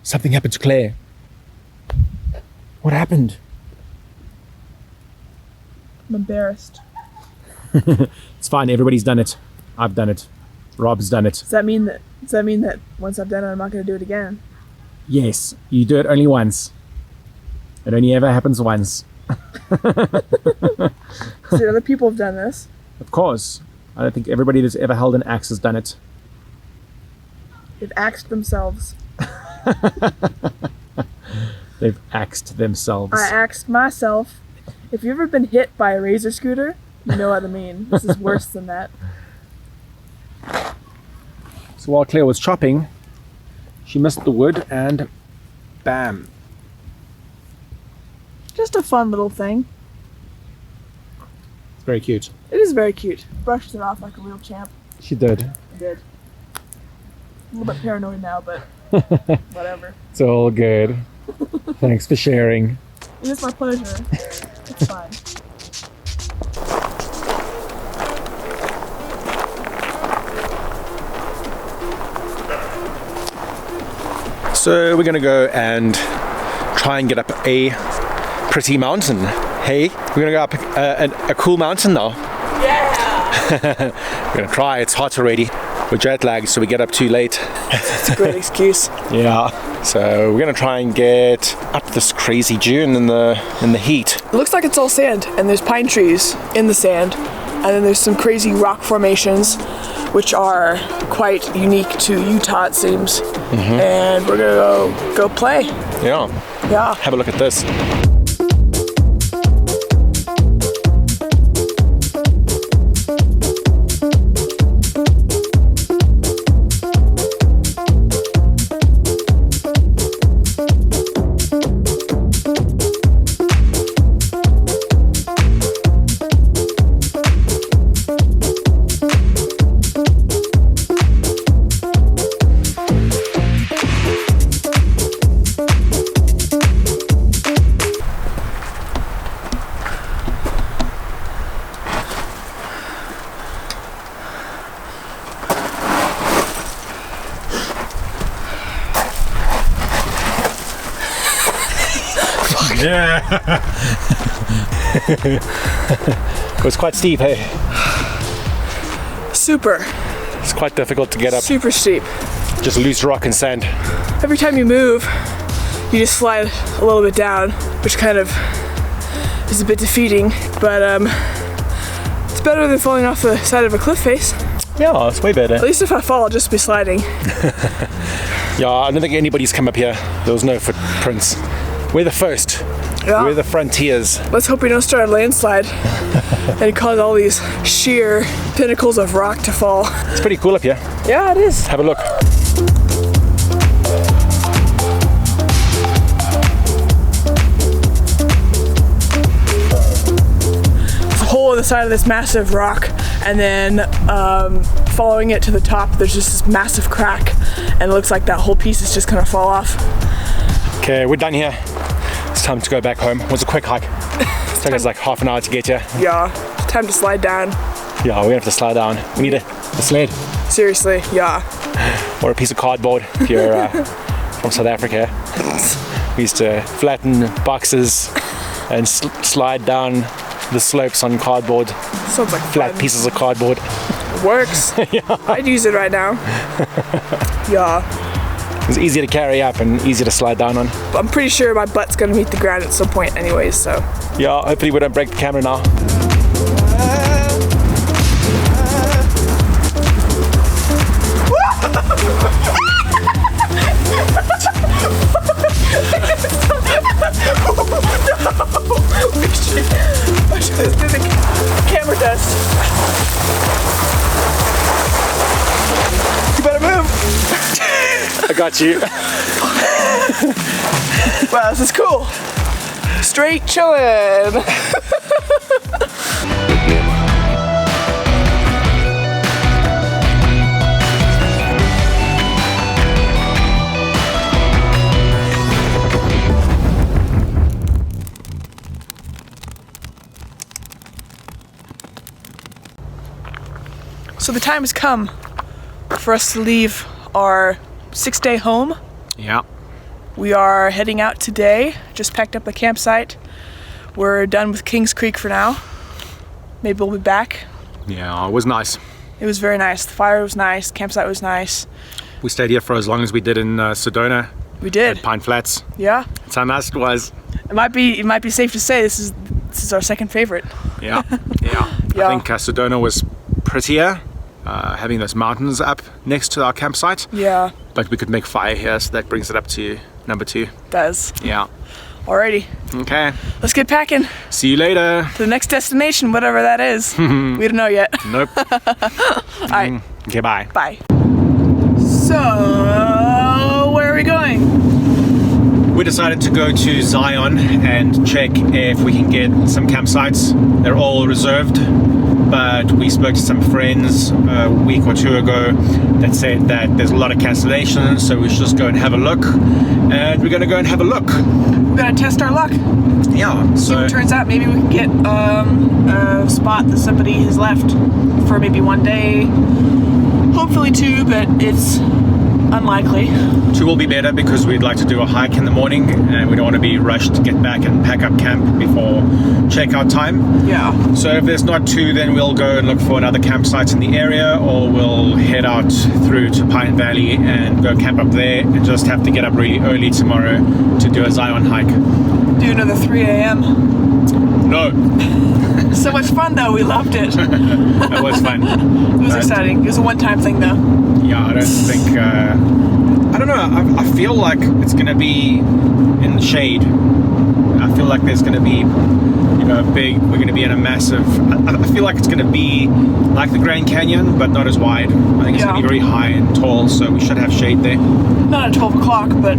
Something happened to Claire. What happened? I'm embarrassed. It's fine. Everybody's done it. I've done it. Rob's done it. Does that mean that once I've done it, I'm not going to do it again? Yes, you do it only once. It only ever happens once. So other people have done this. Of course. I don't think everybody that's ever held an axe has done it. They've axed themselves. They've axed themselves. I axed myself. If you've ever been hit by a razor scooter, you know what I mean. This is worse than that. So while Claire was chopping, she missed the wood and bam. Just a fun little thing. It's very cute. It is very cute. Brushed it off like a real champ. She did. I did. A little bit paranoid now, but whatever. It's all good. Thanks for sharing. It is my pleasure. It's fine. So we're gonna go and try and get up a pretty mountain. Hey, we're gonna go up a cool mountain now. Yeah! We're gonna try. It's hot already. We're jet lagged, so we get up too late. It's a great excuse. Yeah. So we're gonna try and get up this crazy dune in the heat. It looks like it's all sand, and there's pine trees in the sand, and then there's some crazy rock formations, which are quite unique to Utah, it seems. Mm-hmm. And we're gonna go play. Yeah. Yeah. Have a look at this. Yeah. It was quite steep, hey? Super. It's quite difficult to get up. Super steep. Just loose rock and sand. Every time you move, you just slide a little bit down, which kind of is a bit defeating, but it's better than falling off the side of a cliff face. Yeah, it's way better. At least if I fall, I'll just be sliding. Yeah, I don't think anybody's come up here. There was no footprints. We're the first. Yeah. We're the frontiers. Let's hope we don't start a landslide and cause all these sheer pinnacles of rock to fall. It's pretty cool up here. Yeah, it is. Have a look. There's a hole in the side of this massive rock, and then following it to the top, there's just this massive crack, and it looks like that whole piece is just gonna fall off. Okay, we're done here. It's time to go back home. It was a quick hike. It took us like half an hour to get here. Yeah, it's time to slide down. Yeah, we're gonna have to slide down. We need a sled. Seriously, yeah. Or a piece of cardboard if you're from South Africa. We used to flatten boxes and slide down the slopes on cardboard. Sounds like flat fun. pieces of cardboard. Works. Yeah. I'd use it right now. Yeah. It's easier to carry up and easier to slide down on. But I'm pretty sure my butt's gonna meet the ground at some point anyways, so. Yeah, hopefully we don't break the camera now. Let's do the camera test. You better move. I got you. Wow, this is cool. Straight chillin'. So the time has come for us to leave our 6-day home. Yeah. We are heading out today. Just packed up the campsite. We're done with Kings Creek for now. Maybe we'll be back. Yeah, it was nice. It was very nice. The fire was nice. Campsite was nice. We stayed here for as long as we did in Sedona. We did. At Pine Flats. Yeah. That's how nice it was. It might be safe to say this is our second favorite. Yeah. Yeah. Yeah. I think Sedona was prettier, having those mountains up next to our campsite. Yeah. But we could make fire here, so that brings it up to number 2. Does. Yeah. Alrighty. Okay. Let's get packing. See you later. To the next destination, whatever that is. We don't know yet. Nope. Alright. Okay, bye. Bye. So, where are we going? We decided to go to Zion and check if we can get some campsites. They're all reserved, but we spoke to some friends a week or 2 ago that said that there's a lot of cancellations, so we should just go and have a look. And we're gonna go and have a look. We're gonna test our luck. Yeah, See so what turns out. Maybe we can get a spot that somebody has left for maybe one day. Hopefully 2, but it's unlikely. 2 will be better because we'd like to do a hike in the morning and we don't want to be rushed to get back and pack up camp before checkout time. Yeah. So if there's not 2, then we'll go and look for another campsite in the area, or we'll head out through to Pine Valley and go camp up there and just have to get up really early tomorrow to do a Zion hike. Do another 3 a.m. No. So much fun though, we loved it. That was fun. It was exciting. It was a one-time thing though. Yeah, I don't think, I don't know, I feel like it's going to be in the shade. I feel like there's going to be, you know, we're going to be in a massive, I feel like it's going to be like the Grand Canyon, but not as wide. I think it's going to be very high and tall, so we should have shade there. Not at 12 o'clock, but...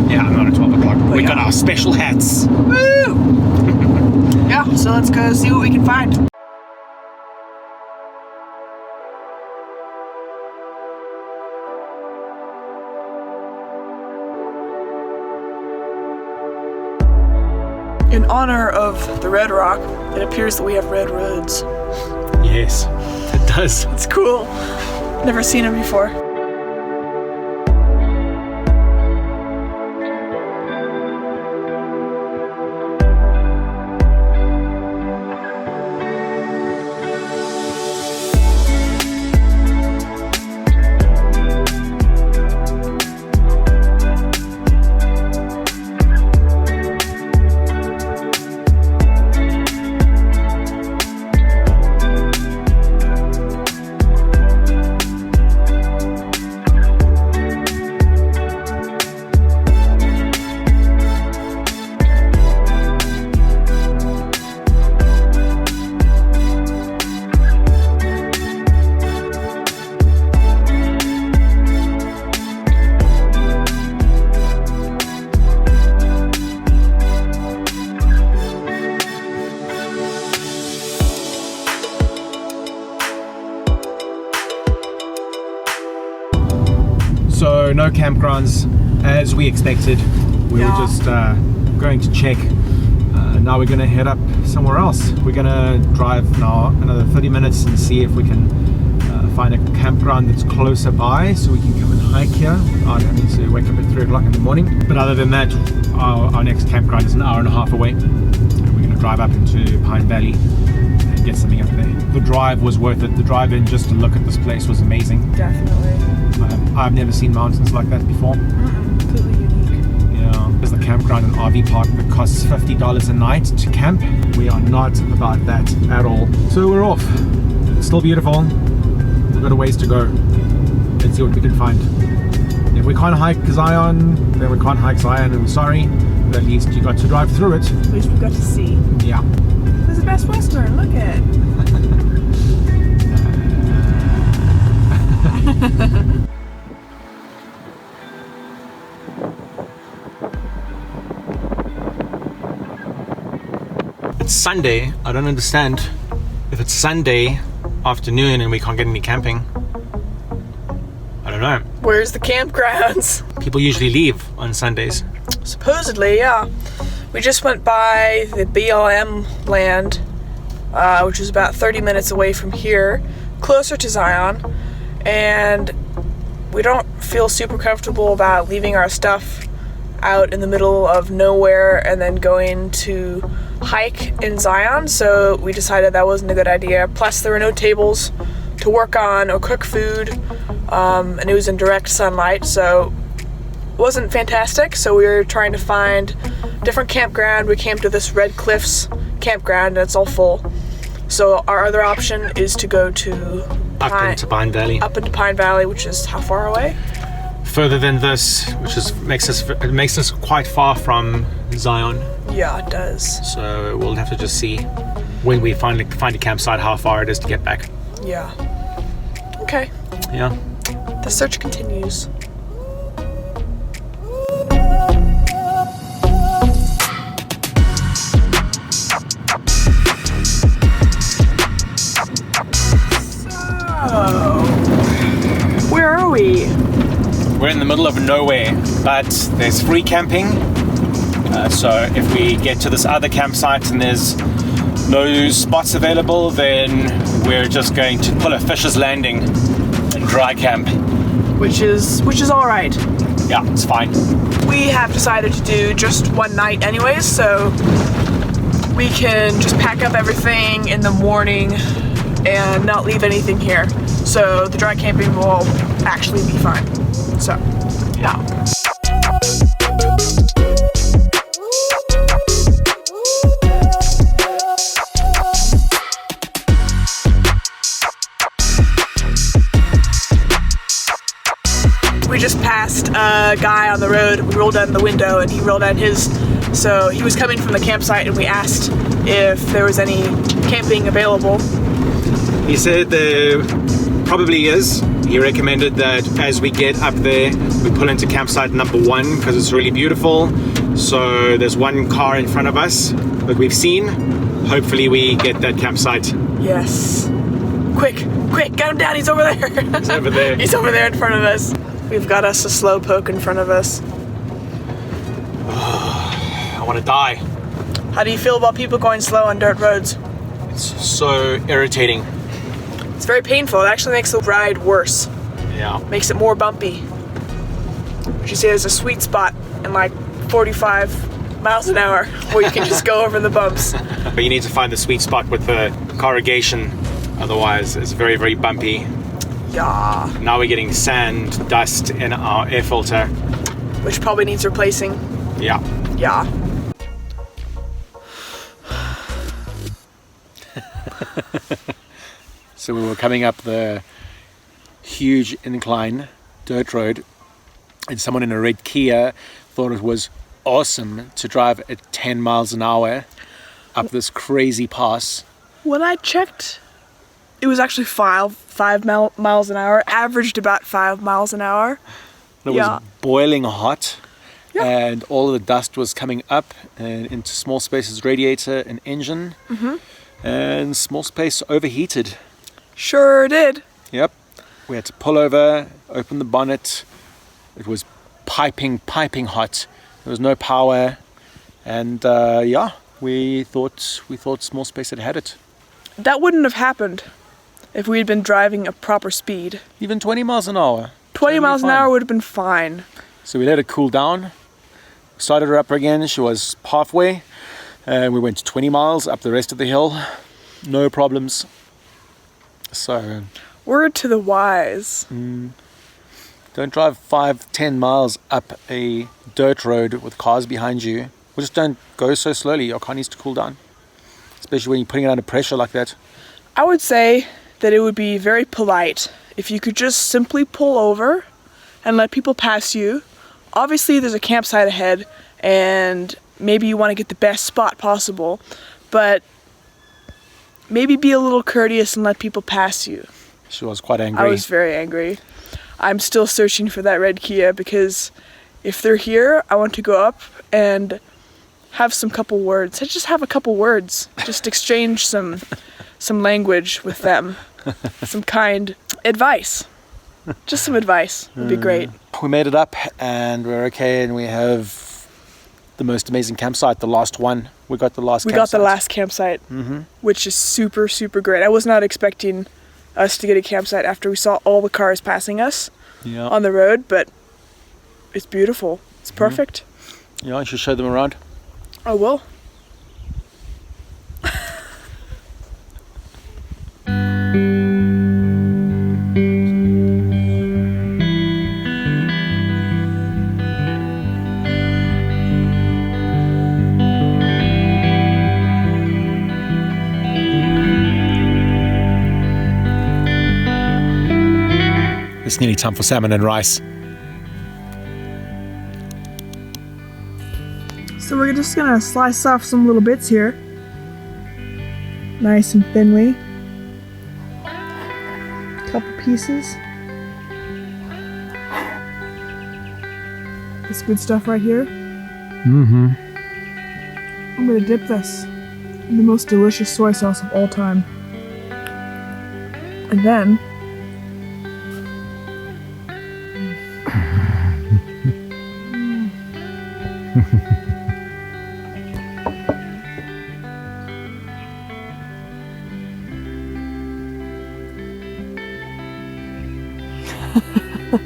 Yeah, not at 12 o'clock. We yeah. got our special hats. Woo! Yeah, so let's go see what we can find. In honor of the Red Rock, it appears that we have red roads. Yes, it does. It's cool. Never seen them before. So no campgrounds as we expected. We were just going to check. Now we're going to head up somewhere else. We're going to drive now another 30 minutes and see if we can find a campground that's closer by so we can come and hike here without having to wake up at 3 o'clock in the morning. But other than that, our next campground is an hour and a half away. And we're going to drive up into Pine Valley and get something up there. The drive was worth it. The drive in just to look at this place was amazing. Definitely. I've never seen mountains like that before. Completely unique. Yeah. There's the campground and RV park that costs $50 a night to camp. We are not about that at all. So we're off. It's still beautiful. We've got a ways to go. Let's see what we can find. If we can't hike Zion, then we can't hike Zion, and I'm sorry. But at least you got to drive through it. At least we got to see. Yeah. There's a Best Western. Look at it. It's Sunday. I don't understand. If it's Sunday afternoon and we can't get any camping, I don't know. Where's the campgrounds? People usually leave on Sundays. Supposedly, yeah. We just went by the BLM land, which is about 30 minutes away from here, closer to Zion, and we don't feel super comfortable about leaving our stuff out in the middle of nowhere and then going to hike in Zion, so we decided that wasn't a good idea. Plus there were no tables to work on or cook food, and it was in direct sunlight, so it wasn't fantastic. So we were trying to find different campground. We came to this Red Cliffs campground and it's all full. So our other option is to go to Up into Pine Valley. Up into Pine Valley, which is how far away? Further than this, which makes us quite far from Zion. Yeah, it does. So we'll have to just see when we finally find a campsite how far it is to get back. Yeah. Okay. Yeah. The search continues. Where are we? We're in the middle of nowhere, but there's free camping. So if we get to this other campsite and there's no spots available, then we're just going to pull a fisher's landing and dry camp. Which is all right. Yeah, it's fine. We have decided to do just one night anyways, so we can just pack up everything in the morning and not leave anything here. So the dry camping will actually be fine. So, yeah. We just passed a guy on the road. We rolled down the window and he rolled down his. So he was coming from the campsite and we asked if there was any camping available. He said there probably is. He recommended that as we get up there, we pull into campsite number 1 because it's really beautiful. So there's one car in front of us that we've seen. Hopefully we get that campsite. Yes. Quick, get him down. He's over there. He's over there. He's over there in front of us. We've got us a slowpoke in front of us. I want to die. How do you feel about people going slow on dirt roads? It's so irritating. It's very painful. It actually makes the ride worse. Yeah. Makes it more bumpy. Would you say there's a sweet spot in like 45 miles an hour where you can just go over the bumps? But you need to find the sweet spot with the corrugation. Otherwise, it's very, very bumpy. Yeah. Now we're getting sand, dust in our air filter. Which probably needs replacing. Yeah. Yeah. So we were coming up the huge incline dirt road, and someone in a red Kia thought it was awesome to drive at 10 miles an hour up this crazy pass. When I checked, it was actually five miles an hour, averaged about 5 miles an hour. It was boiling hot, Yeah. and all of the dust was coming up and into small spaces, radiator and engine, and small space overheated. Sure did. Yep. We had to pull over, open the bonnet. It was piping hot. There was no power, and we thought small space had it. That wouldn't have happened if we had been driving a proper speed. Even 20 miles an hour. 20 miles an fine. hour would have been fine. So we let it cool down. Started her up again. She was halfway, and we went 20 miles up the rest of the hill. No problems. So Word to the wise. don't drive 5-10 miles up a dirt road with cars behind you. Or just don't go so slowly. Your car needs to cool down, especially when you're putting it under pressure like that. I would say that it would be very polite if you could just simply pull over and let people pass you. Obviously there's a campsite ahead and maybe you want to get the best spot possible, but maybe be a little courteous and let people pass you. She was quite angry. I was very angry. I'm still searching for that red Kia because if they're here, I want to go up and have some couple words. Just have a couple words. Just exchange some language with them. Some kind advice. Just some advice would be great. We made it up and we're okay, and we have the most amazing campsite, the last one. We got the last campsite, which is super, super great. I was not expecting us to get a campsite after we saw all the cars passing us on the road, but it's beautiful. It's perfect. Yeah, you should show them around. I will. It's nearly time for salmon and rice. So we're just gonna slice off some little bits here. Nice and thinly. Couple pieces. This good stuff right here. Mm-hmm. I'm gonna dip this in the most delicious soy sauce of all time. And then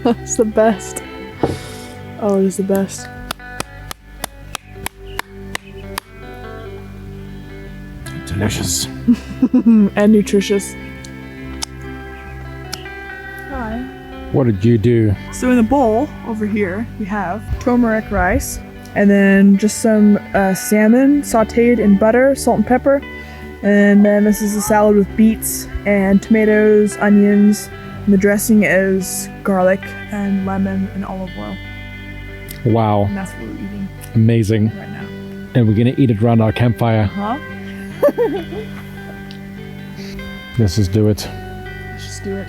it's the best. Oh, it is the best. Delicious. And nutritious. Hi. What did you do? So in the bowl over here, we have turmeric rice, and then just some salmon sauteed in butter, salt and pepper. And then this is a salad with beets and tomatoes, onions, and the dressing is garlic and lemon and olive oil. Wow. And that's what we're eating Amazing. right now. And we're gonna eat it around our campfire. Huh? Let's just do it. Let's just do it.